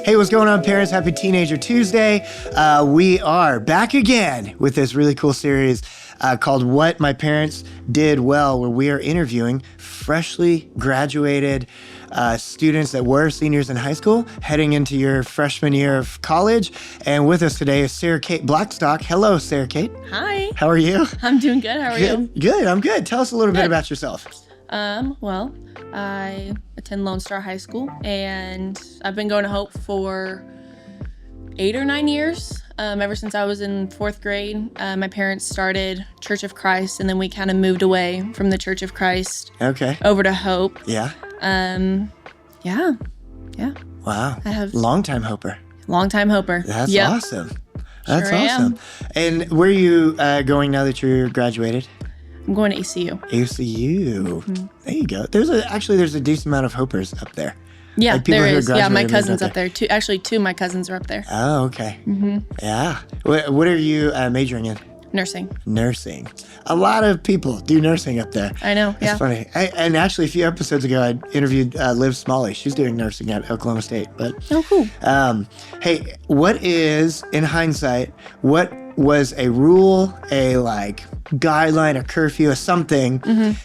Hey, what's going on, parents? Happy Teenager Tuesday. We are back again with this really cool series called What My Parents Did Well, where we are interviewing freshly graduated students that were seniors in high school heading into your freshman year of college. And with us today is Sarah Kate Blackstock. Hello, Sarah Kate. Hi. How are you? I'm doing good. How are you? Good. I'm good. Tell us a little bit about yourself. Well, I attend Lone Star High School, and I've been going to Hope for 8 or 9 years. Ever since I was in 4th grade, my parents started Church of Christ, and then we kind of moved away from the Church of Christ. Okay. Over to Hope. Yeah. Yeah. Wow. I have Longtime Hoper. Longtime Hoper. That's Yep. awesome. That's Sure awesome. And where are you going now that you're graduated? I'm going to ACU. ACU. Mm-hmm. There you go. There's a decent amount of Hopers up there. Yeah, like people there who is. Yeah, my graduated cousin's up there. Two of my cousins are up there. Oh, okay. Mm-hmm. Yeah. What are you majoring in? Nursing. Nursing. A lot of people do nursing up there. I know. It's funny. And actually, a few episodes ago, I interviewed Liv Smalley. She's doing nursing at Oklahoma State. But oh, cool. Hey, what is, in hindsight, what was a rule, a guideline, a curfew, or something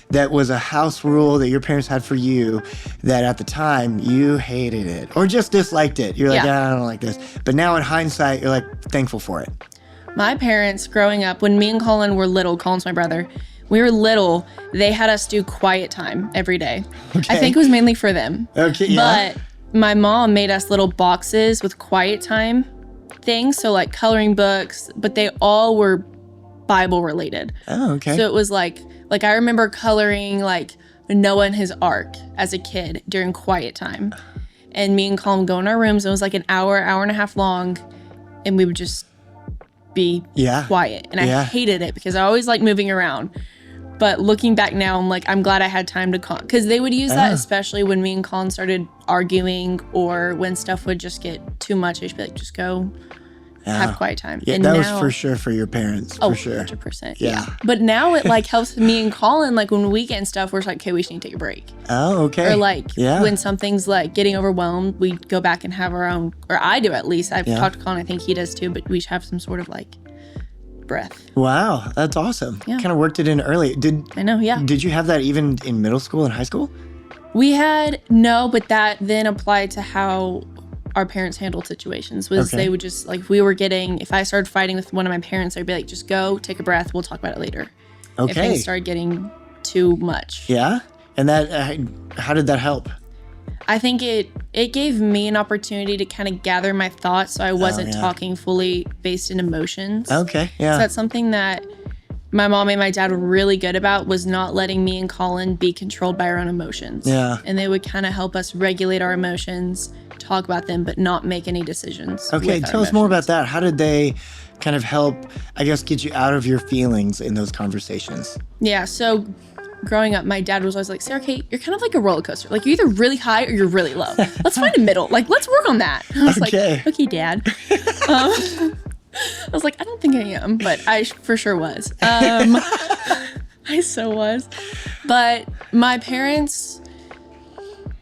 that was a house rule that your parents had for you that at the time you hated it or just disliked it? You're like, I don't like this. But now in hindsight, you're thankful for it. My parents growing up, when me and Colin were little, Colin's my brother, we were little, they had us do quiet time every day. Okay. I think it was mainly for them. Okay, yeah. But my mom made us little boxes with quiet time things, so coloring books, but they all were Bible related. Oh, okay. So it was like I remember coloring Noah and his ark as a kid during quiet time. And me and Colin would go in our rooms. It was an hour and a half long, and we would just be quiet. And I hated it because I always liked moving around. But looking back now, I'm glad I had time to because they would use that, especially when me and Colin started arguing or when stuff would just get too much. I'd be like, just go have quiet time. Yeah, and that now, was for sure for your parents, for sure. 100%. Yeah. But now it helps me and Colin, when we get stuff, we're okay, we should need to take a break. Oh, okay. Or when something's getting overwhelmed, we go back and have our own, or I do at least. I've talked to Colin, I think he does too, but we should have some sort of breath. Wow, that's awesome. Yeah. Kind of worked it in early. I know, yeah. Did you have that even in middle school and high school? We had, no, but that then applied to how our parents handled situations. They would just, if I started fighting with one of my parents, they'd be like, just go, take a breath, we'll talk about it later. Okay. If things started getting too much. Yeah? And that, how did that help? I think it gave me an opportunity to kind of gather my thoughts so I wasn't talking fully based in emotions. Okay, yeah. So that's something that my mom and my dad were really good about, was not letting me and Colin be controlled by our own emotions. Yeah. And they would kind of help us regulate our emotions, talk about them, but not make any decisions. Okay, tell us more about that. How did they kind of help, I guess, get you out of your feelings in those conversations? Yeah, so growing up, my dad was always like, Sarah Kate, you're kind of like a roller coaster. You're either really high or you're really low. Let's find a middle. Let's work on that. I was okay, Dad. I was like, I don't think I am, but I for sure was. I so was. But my parents,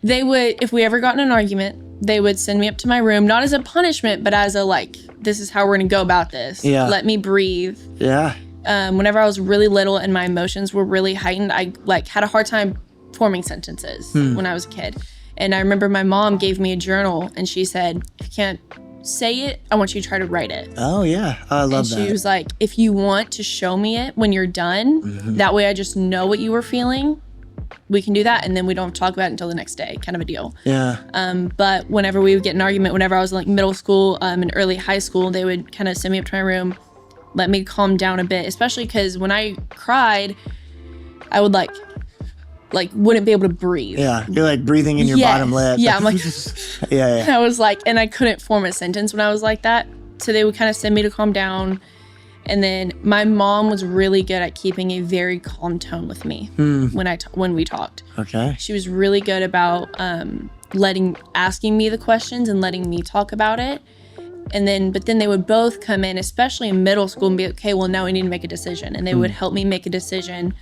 they would, if we ever got in an argument, they would send me up to my room, not as a punishment, but as a this is how we're going to go about this. Yeah. Let me breathe. Yeah. Whenever I was really little and my emotions were really heightened, I had a hard time forming sentences when I was a kid. And I remember my mom gave me a journal and she said, if you can't say it, I want you to try to write it. Oh, yeah. I love that. She was like, if you want to show me it when you're done, that way I just know what you were feeling, we can do that. And then we don't talk about it until the next day, kind of a deal. Yeah. But whenever we would get an argument, whenever I was in middle school and early high school, they would kind of send me up to my room, let me calm down a bit, especially because when I cried, I would wouldn't be able to breathe. Yeah, you're breathing in your bottom lip. Yeah, I'm yeah. I was and I couldn't form a sentence when I was like that. So they would kind of send me to calm down. And then my mom was really good at keeping a very calm tone with me when we talked. Okay. She was really good about asking me the questions and letting me talk about it. But then they would both come in, especially in middle school, and be okay, well, now we need to make a decision. And they would help me make a decision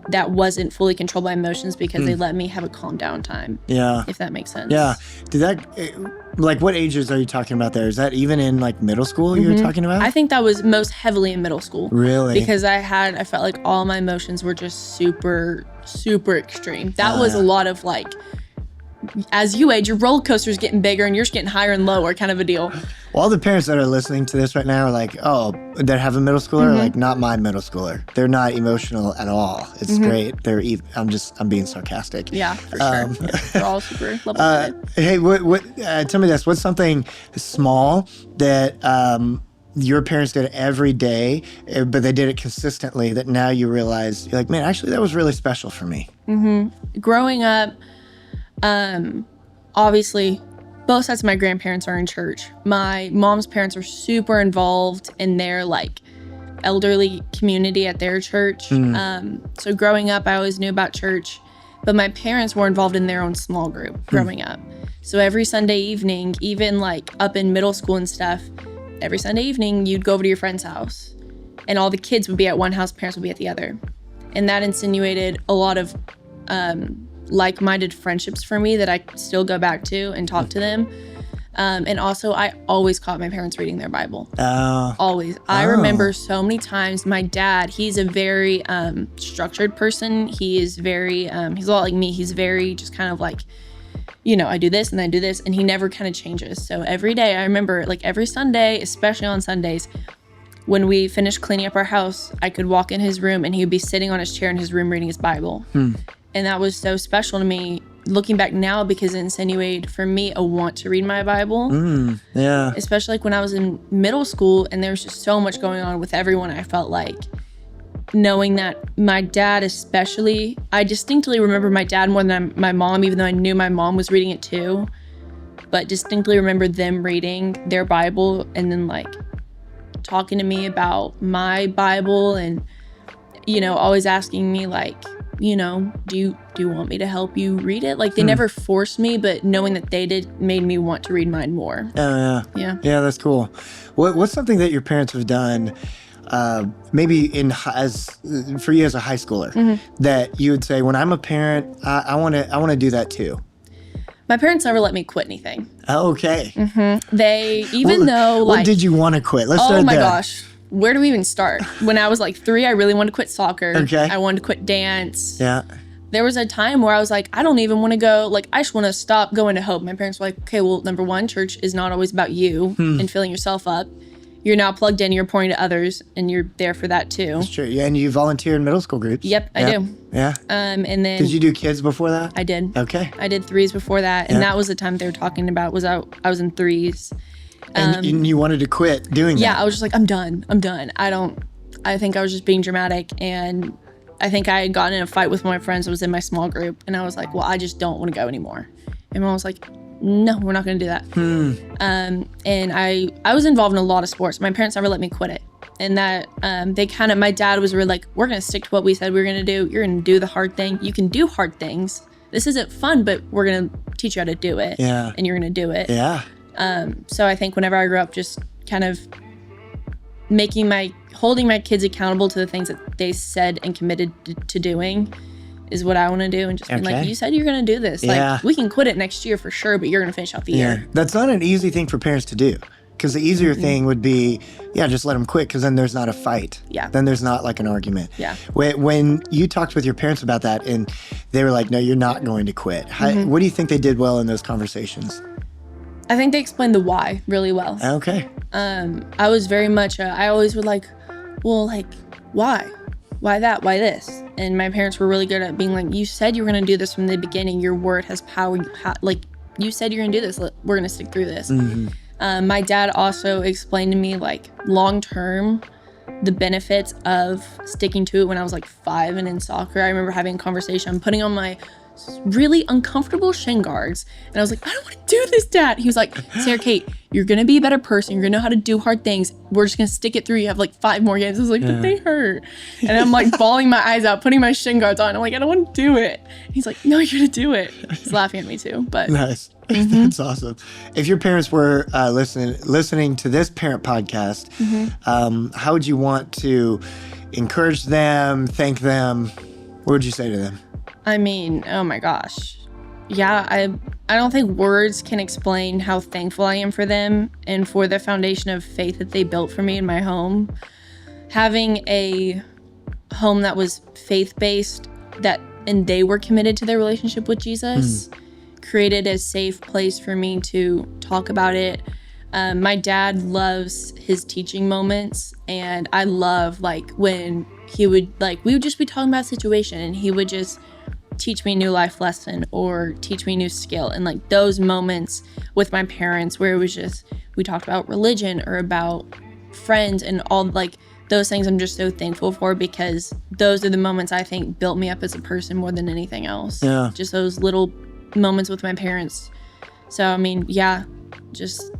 that wasn't fully controlled by emotions because they let me have a calm down time. Yeah. If that makes sense. Yeah. Did that, like, what ages are you talking about there? Is that even in like middle school you were talking about? I think that was most heavily in middle school. Really? Because I felt like all my emotions were just super, super extreme. That was a lot of like, as you age, your roller coaster's getting bigger and you're just getting higher and lower kind of a deal. Well, all the parents that are listening to this right now are like, oh, that have a middle schooler, like, not my middle schooler. They're not emotional at all. It's great. I'm being sarcastic. Yeah, for sure. Yeah, they're all super level-headed. Hey, tell me this. What's something small that your parents did every day, but they did it consistently, that now you realize, you're like, man, actually, that was really special for me? Growing up, obviously, both sides of my grandparents are in church. My mom's parents are super involved in their like elderly community at their church. So growing up, I always knew about church, but my parents were involved in their own small group growing up. So every Sunday evening, even like up in middle school and stuff, every Sunday evening, you'd go over to your friend's house and all the kids would be at one house, parents would be at the other. And that insinuated a lot of, like-minded friendships for me that I still go back to and talk to them. And also, I always caught my parents reading their Bible. Always. I remember so many times my dad, he's a very structured person. He is very, he's a lot like me. He's very just kind of like, you know, I do this and then I do this, and he never kind of changes. So every day, I remember like every Sunday, especially on Sundays, when we finished cleaning up our house, I could walk in his room and he would be sitting on his chair in his room reading his Bible. And that was so special to me, looking back now, because it insinuated for me a want to read my Bible. Yeah. Especially like when I was in middle school and there was just so much going on with everyone. I felt like knowing that my dad especially, I distinctly remember my dad more than my mom, even though I knew my mom was reading it too. But distinctly remember them reading their Bible and then like talking to me about my Bible and, you know, always asking me like, you know, do you want me to help you read it? Like they never forced me, but knowing that they did made me want to read mine more. Oh, yeah. Yeah, that's cool. What's something that your parents have done, maybe for you as a high schooler, that you would say, when I'm a parent, I want to do that too? My parents never let me quit anything. Okay. They, even though like... What did you want to quit? Let's start there. Oh my gosh. Where do we even start? When I was like 3, I really wanted to quit soccer. Okay. I wanted to quit dance. Yeah. There was a time where I was like, I don't even want to go. Like, I just want to stop going to Hope. My parents were like, okay, well, number one, church is not always about you and filling yourself up. You're now plugged in, you're pouring to others, and you're there for that too. That's true. Yeah, and you volunteer in middle school groups. Yep, I do. Yeah. And then... Did you do kids before that? I did. Okay. I did 3s before that, and that was the time they were talking about, I was in 3s. And you wanted to quit doing that? Yeah, I was just like, I'm done. I think I was just being dramatic, and I think I had gotten in a fight with one of my friends that was in my small group, and I was like, well, I just don't want to go anymore. And Mom was like, no, we're not going to do that. And I was involved in a lot of sports. My parents never let me quit it. And that my dad was really like, we're going to stick to what we said we were going to do. You're going to do the hard thing. You can do hard things. This isn't fun, but we're going to teach you how to do it. Yeah. And you're going to do it. Yeah. So I think whenever I grew up, just kind of holding my kids accountable to the things that they said and committed to doing is what I want to do. And just being like, you said you're going to do this. Yeah. Like, we can quit it next year for sure, but you're going to finish out the year. That's not an easy thing for parents to do. Because the easier thing would be, just let them quit, because then there's not a fight. Yeah. Then there's not like an argument. Yeah. When you talked with your parents about that and they were like, no, you're not going to quit. What do you think they did well in those conversations? I think they explained the why really well. Okay. I was very much, I always would like, well, like, why? Why that? Why this? And my parents were really good at being like, you said you were going to do this from the beginning. Your word has power. You said you're going to do this. We're going to stick through this. My dad also explained to me, like, long term, the benefits of sticking to it when I was like 5 and in soccer. I remember having a conversation. I'm putting on my really uncomfortable shin guards, and I was like, I don't want to do this, Dad. He was like, Sarah Kate, you're gonna be a better person, you're gonna know how to do hard things, we're just gonna stick it through, you have like 5 more games. I was like, but they hurt, and I'm like bawling my eyes out, putting my shin guards on. I'm like, I don't want to do it. He's like, no, you're gonna do it. He's laughing at me too. But nice. That's awesome. If your parents were listening to this parent podcast, how would you want to encourage them, thank them? What would you say to them? I mean, oh my gosh. Yeah, I don't think words can explain how thankful I am for them and for the foundation of faith that they built for me in my home. Having a home that was faith-based, and they were committed to their relationship with Jesus, created a safe place for me to talk about it. My dad loves his teaching moments, and I love like when he would we would just be talking about a situation and he would just teach me a new life lesson or teach me a new skill. And like those moments with my parents where it was just, we talked about religion or about friends and all like those things, I'm just so thankful for, because those are the moments I think built me up as a person more than anything else. Yeah. Just those little moments with my parents. So, I mean, yeah, just,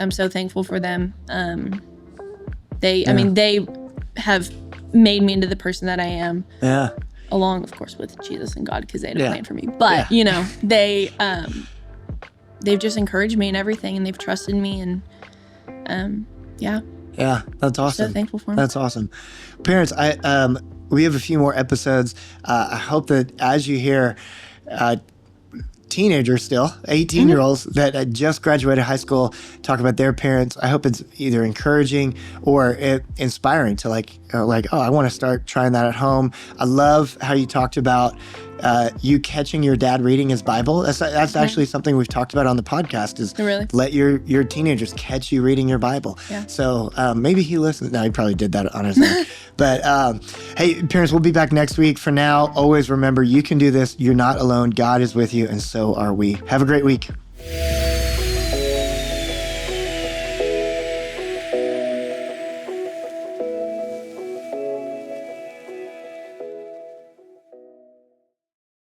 I'm so thankful for them. I mean, they have made me into the person that I am. Yeah. Along, of course, with Jesus and God, because they had a plan for me. But, you know, they've just encouraged me in everything, and they've trusted me, and yeah. Yeah, that's awesome. So thankful for them. That's awesome. Parents, we have a few more episodes. I hope that as you hear teenagers still, 18-year-olds that just graduated high school talk about their parents, I hope it's either encouraging or inspiring to like, oh, I want to start trying that at home. I love how you talked about you catching your dad reading his Bible. That's actually something we've talked about on the podcast, is let your teenagers catch you reading your Bible. Yeah. So maybe he listens. No, he probably did that on his own. But hey, parents, we'll be back next week. For now, always remember, you can do this. You're not alone. God is with you, and so are we. Have a great week.